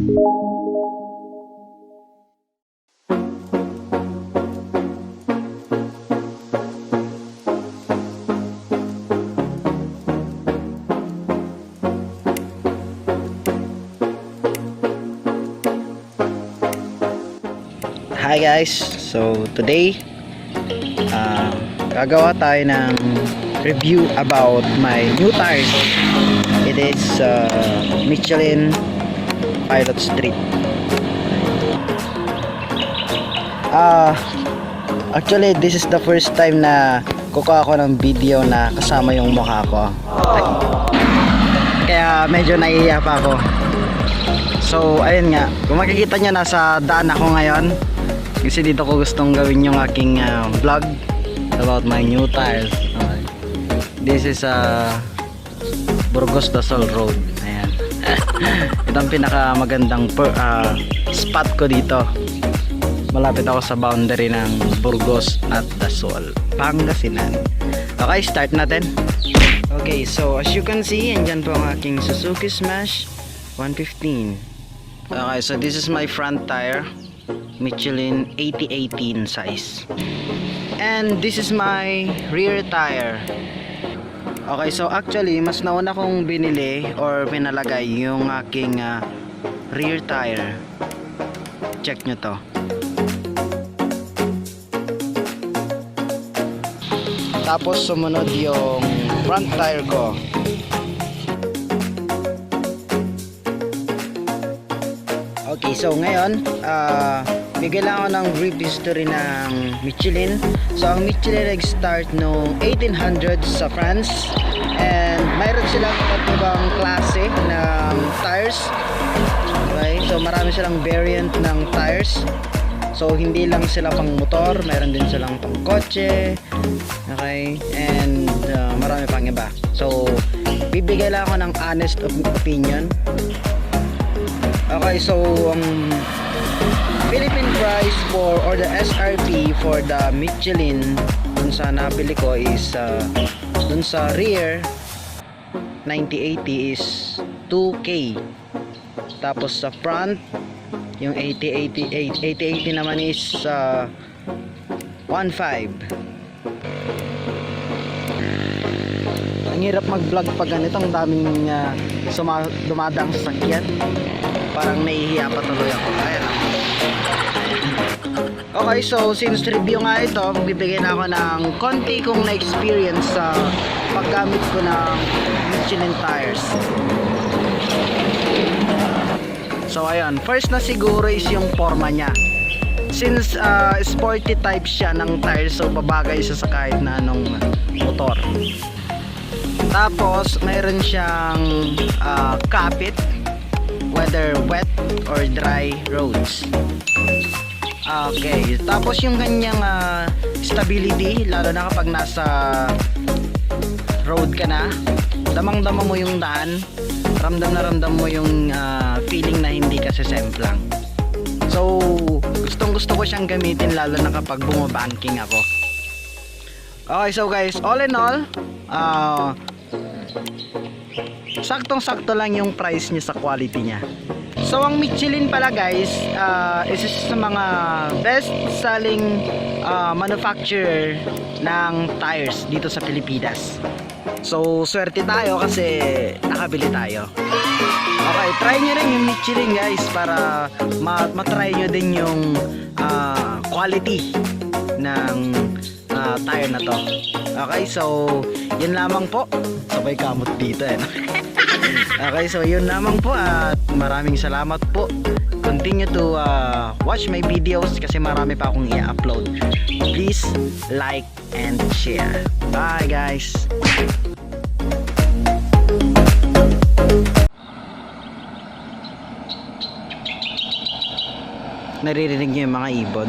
Hi guys, so today gagawa tayo ng review about my new tires. It is Michelin Pilot Street. Actually this is the first time na kukuha ako ng video na kasama yung mukha ko, kaya medyo naiiyak pa ako. So ayun nga, kung makikita nyo, nasa daan ako ngayon kasi dito ko gustong gawin yung aking vlog about my new tires. This is Burgos Dasol Road. Ayan. Ito ang pinaka magandang spot ko dito. Malapit ako sa boundary ng Burgos at Dasol, Pangasinan. Okay, start natin. Okay, so as you can see, andyan po ang aking Suzuki Smash 115. Okay, so this is my front tire, Michelin 8018 size, and this is my rear tire. Okay, so actually mas nauna kong binili or pinalagay yung aking rear tire. Check nyo to. Tapos sumunod yung front tire ko. Okay, so ngayon bigyan lang ako ng brief history ng Michelin. So ang Michelin nag-start noong 1800s sa France, and mayroon silang iba't ibang klase ng tires. Okay, so marami silang variant ng tires. So hindi lang sila pang motor, mayroon din silang pang kotse. Okay, and marami pang iba. So bibigay lang ako ng honest opinion. Okay, so Philippine price for, or the SRP for the Michelin dun sa nabili ko is dun sa rear 9080 is 2K. Tapos sa front yung 8080 naman is 1.5. Ang hirap mag-vlog pag ganito, ang daming dumadang sasakyan. Parang nahihiya pa tuloy ako. Ayan. Okay, so since review nga ito, magbibigay na ako ng konti kong na-experience sa paggamit ko ng Michelin tires. So ayun, first na siguro is yung forma niya. Since sporty type siya ng tires, so babagay siya sa kahit na anong motor. Tapos mayroon siyang kapit, whether wet or dry roads. Okay, tapos yung kanyang stability, lalo na kapag nasa road ka na, damang-dama mo yung daan, ramdam na ramdam mo yung feeling na hindi ka sesemplang. So gustong-gusto ko siyang gamitin, lalo na kapag bumabanking ako. Okay, so guys, all in all, saktong-sakto lang yung price niya sa quality niya. So ang Michelin pala guys, isa sa mga best selling manufacturer ng tires dito sa Pilipinas. So swerte tayo kasi nakabili tayo. Okay, try nyo rin yung Michelin guys, para matry nyo din yung quality ng tire na to. Okay, so yun lamang po. Sabay kamot dito Okay, so yun lamang po, at maraming salamat po. Continue to watch my videos kasi marami pa akong i-upload. Please like and share. Bye guys. Naririnig niyo yung mga ibon?